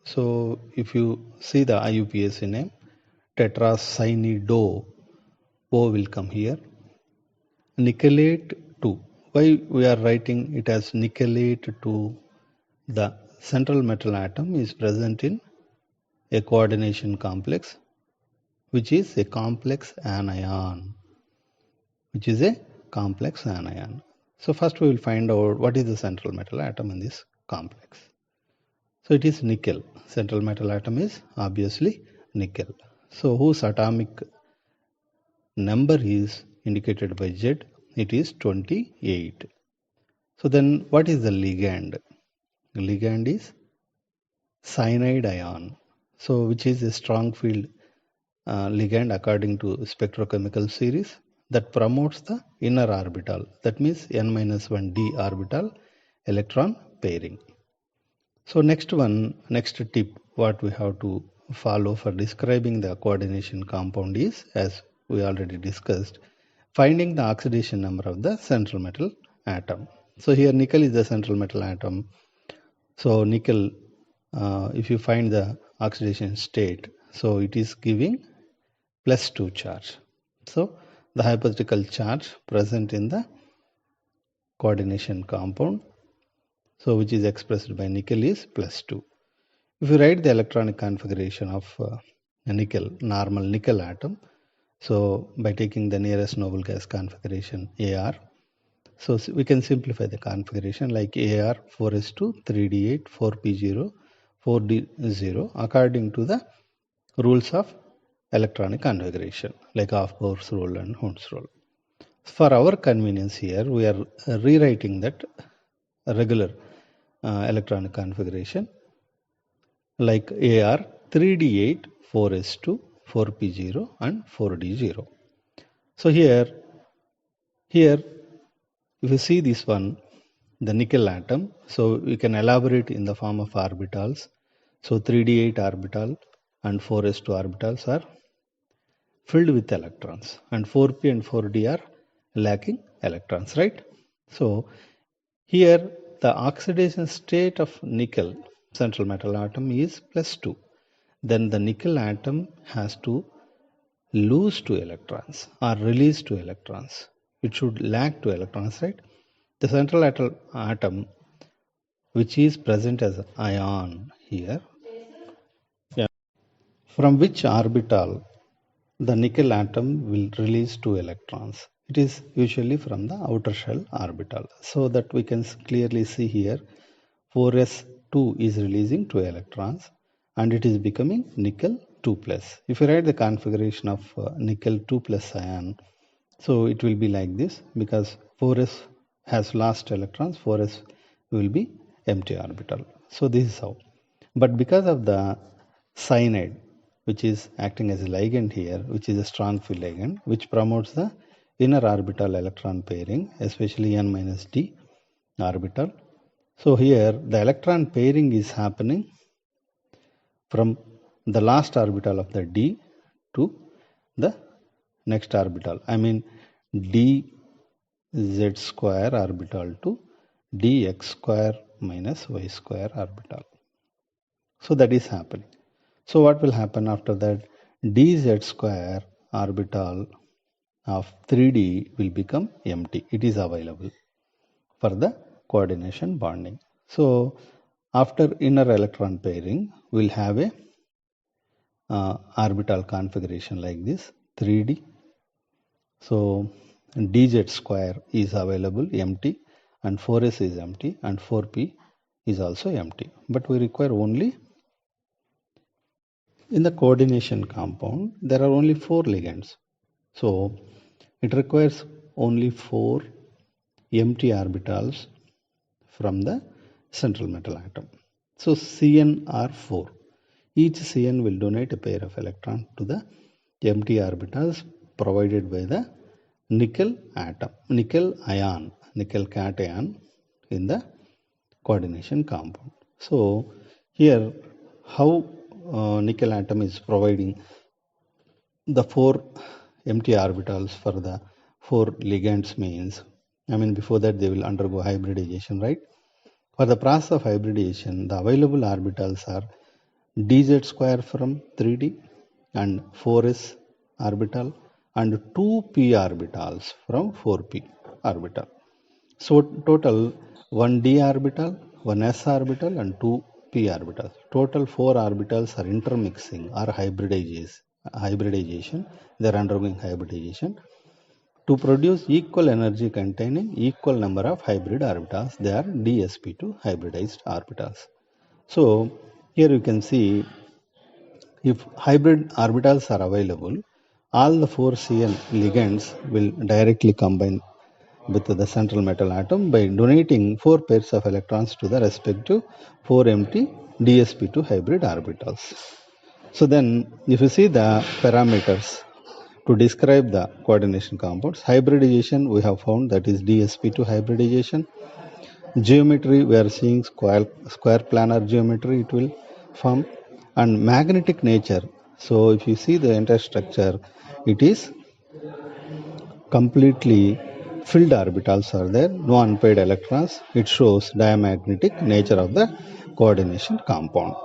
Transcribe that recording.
So if you see the IUPAC name, tetracynido, O will come here. Nickelate 2. Why we are writing it as nickelate 2? The central metal atom is present in a coordination complex, which is a complex anion. So first we will find out what is the central metal atom in this complex. So it is nickel. Central metal atom is obviously nickel. So whose atomic number is indicated by Z? It is 28. So then what is the ligand? The ligand is cyanide ion. So which is a strong field ligand according to spectrochemical series that promotes the inner orbital. That means n-1d orbital electron pairing. So next tip what we have to follow for describing the coordination compound is, as we already discussed, finding the oxidation number of the central metal atom. So here nickel is the central metal atom. So nickel, if you find the oxidation state, so it is giving +2 charge. So the hypothetical charge present in the coordination compound, so which is expressed by nickel, is +2. If you write the electronic configuration of a normal nickel atom, so by taking the nearest noble gas configuration AR, so we can simplify the configuration like AR 4s2 3d8 4p0 4d0 according to the rules of electronic configuration like Hofbauer's rule and Hund's rule. For our convenience here, we are rewriting that regular electronic configuration like AR 3d8 4s2 4p0 and 4d0. So here if you see this one, the nickel atom, so we can elaborate in the form of orbitals. So 3d8 orbital and 4s2 orbitals are filled with electrons and 4p and 4d are lacking electrons, right? So here the oxidation state of nickel central metal atom is +2. Then the nickel atom has to lose 2 electrons or release 2 electrons. It should lack 2 electrons, right? The central atom, which is present as ion here, from which orbital the nickel atom will release 2 electrons. It is usually from the outer shell orbital. So that we can clearly see here 4s2 is releasing 2 electrons and it is becoming nickel 2+. If you write the configuration of nickel 2+ ion, so it will be like this, because 4s has lost electrons, 4s will be empty orbital. So this is how. But because of the cyanide, which is acting as a ligand here, which is a strong field ligand, which promotes the inner orbital electron pairing, especially n-d orbital. So here the electron pairing is happening from the last orbital of the d to the next orbital. I mean dz square orbital to dx square minus y square orbital. So that is happening. So what will happen after that? Dz square orbital of 3d will become empty. It is available for the coordination bonding. So after inner electron pairing, we'll have a orbital configuration like this, 3d. So dz square is available empty and 4s is empty and 4p is also empty. But we require only, in the coordination compound, there are only 4 ligands. So it requires only 4 empty orbitals from the central metal atom. So Cn are 4. Each Cn will donate a pair of electrons to the empty orbitals provided by the nickel atom, nickel ion, nickel cation in the coordination compound. So here how nickel atom is providing the 4 empty orbitals for the 4 ligands means, I mean before that they will undergo hybridization, right? For the process of hybridization, the available orbitals are dz square from 3d and 4s orbital and 2p orbitals from 4p orbital. So total 1d orbital, 1s orbital and 2p orbitals. Total 4 orbitals are intermixing or hybridization. They are undergoing hybridization to produce equal energy containing equal number of hybrid orbitals. They are dsp2 hybridized orbitals. So here you can see if hybrid orbitals are available, all the 4 CN ligands will directly combine with the central metal atom by donating 4 pairs of electrons to the respective 4 empty dsp2 hybrid orbitals. So then if you see the parameters to describe the coordination compounds, hybridization we have found that is dsp2 hybridization. Geometry we are seeing square planar geometry it will form, and magnetic nature. So if you see the entire structure, it is completely filled orbitals are there, no unpaired electrons. It shows diamagnetic nature of the coordination compound.